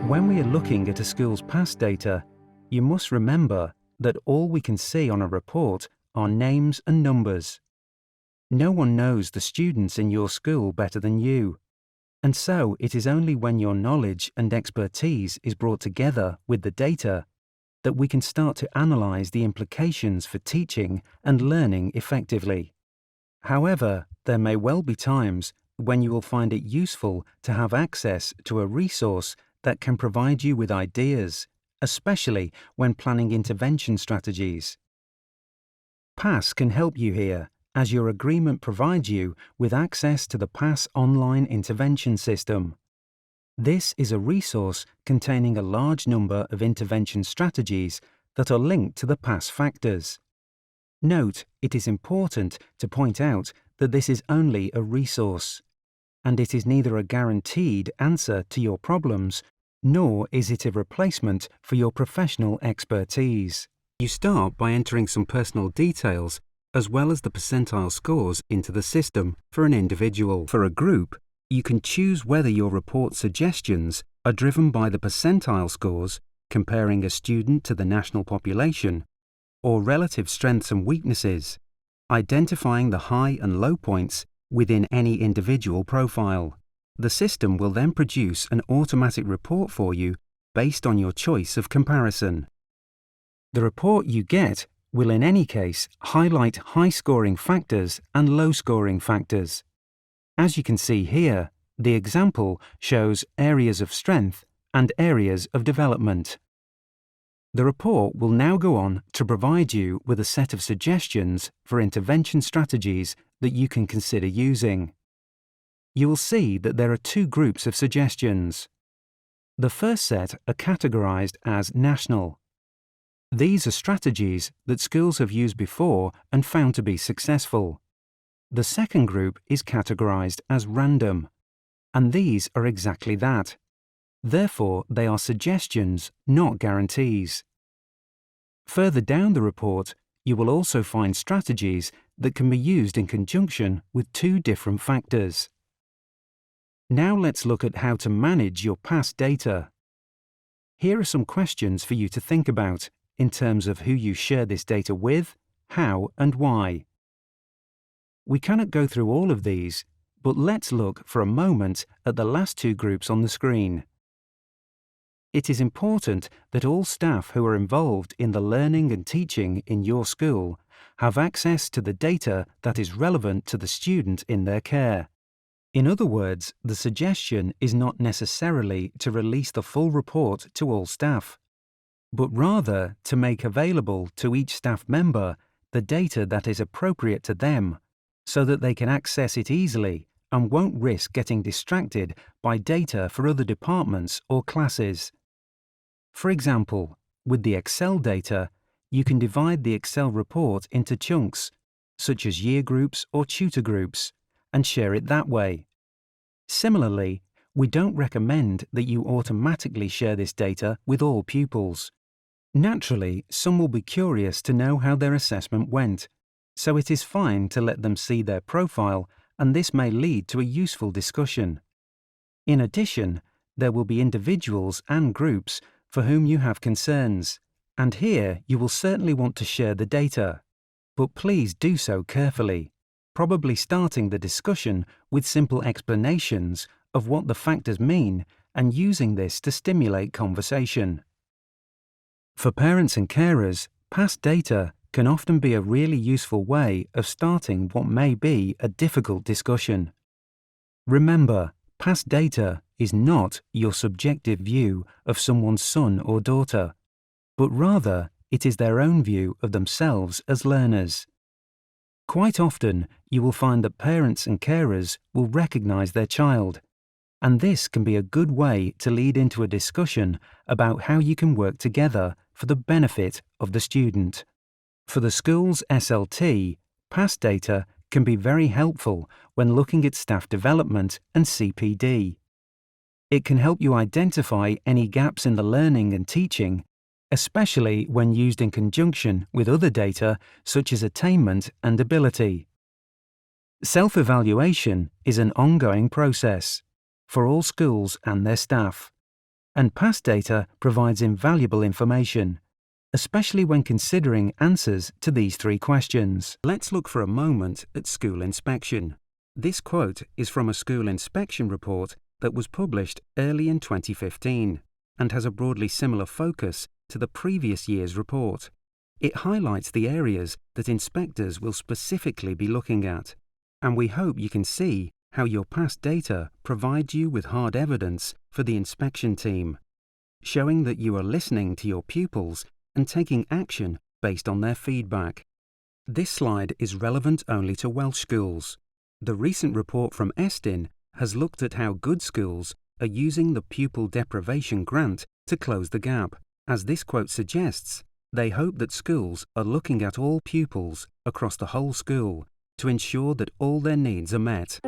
When we are looking at a school's past data, you must remember that all we can see on a report are names and numbers. No one knows the students in your school better than you, and so it is only when your knowledge and expertise is brought together with the data that we can start to analyse the implications for teaching and learning effectively. However, there may well be times when you will find it useful to have access to a resource that can provide you with ideas, especially when planning intervention strategies. PASS can help you here, as your agreement provides you with access to the PASS online intervention system. This is a resource containing a large number of intervention strategies that are linked to the PASS factors. Note, it is important to point out that this is only a resource, and it is neither a guaranteed answer to your problems, nor is it a replacement for your professional expertise. You start by entering some personal details as well as the percentile scores into the system for an individual. For a group, you can choose whether your report suggestions are driven by the percentile scores comparing a student to the national population, or relative strengths and weaknesses, identifying the high and low points within any individual profile. The system will then produce an automatic report for you based on your choice of comparison. The report you get will in any case highlight high-scoring factors and low-scoring factors. As you can see here, the example shows areas of strength and areas of development. The report will now go on to provide you with a set of suggestions for intervention strategies that you can consider using. You will see that there are two groups of suggestions. The first set are categorized as national. These are strategies that schools have used before and found to be successful. The second group is categorized as random, and these are exactly that. Therefore, they are suggestions, not guarantees. Further down the report, you will also find strategies that can be used in conjunction with two different factors. Now let's look at how to manage your past data. Here are some questions for you to think about in terms of who you share this data with, how and why. We cannot go through all of these, but let's look for a moment at the last two groups on the screen. It is important that all staff who are involved in the learning and teaching in your school have access to the data that is relevant to the student in their care. In other words, the suggestion is not necessarily to release the full report to all staff, but rather to make available to each staff member the data that is appropriate to them, so that they can access it easily and won't risk getting distracted by data for other departments or classes. For example, with the Excel data, you can divide the Excel report into chunks, such as year groups or tutor groups, and share it that way. Similarly, we don't recommend that you automatically share this data with all pupils. Naturally, some will be curious to know how their assessment went, so it is fine to let them see their profile, and this may lead to a useful discussion. In addition, there will be individuals and groups for whom you have concerns, and here you will certainly want to share the data. But please do so carefully, probably starting the discussion with simple explanations of what the factors mean and using this to stimulate conversation. For parents and carers, past data can often be a really useful way of starting what may be a difficult discussion. Remember, past data is not your subjective view of someone's son or daughter, but rather it is their own view of themselves as learners. Quite often, you will find that parents and carers will recognize their child, and this can be a good way to lead into a discussion about how you can work together for the benefit of the student. For the school's SLT, past data can be very helpful when looking at staff development and CPD. It can help you identify any gaps in the learning and teaching, especially when used in conjunction with other data such as attainment and ability. Self-evaluation is an ongoing process for all schools and their staff. And past data provides invaluable information, especially when considering answers to these three questions. Let's look for a moment at school inspection. This quote is from a school inspection report that was published early in 2015 and has a broadly similar focus to the previous year's report. It highlights the areas that inspectors will specifically be looking at, and we hope you can see how your past data provides you with hard evidence for the inspection team, showing that you are listening to your pupils and taking action based on their feedback. This slide is relevant only to Welsh schools. The recent report from Estyn has looked at how good schools are using the pupil deprivation grant to close the gap. As this quote suggests, they hope that schools are looking at all pupils across the whole school to ensure that all their needs are met.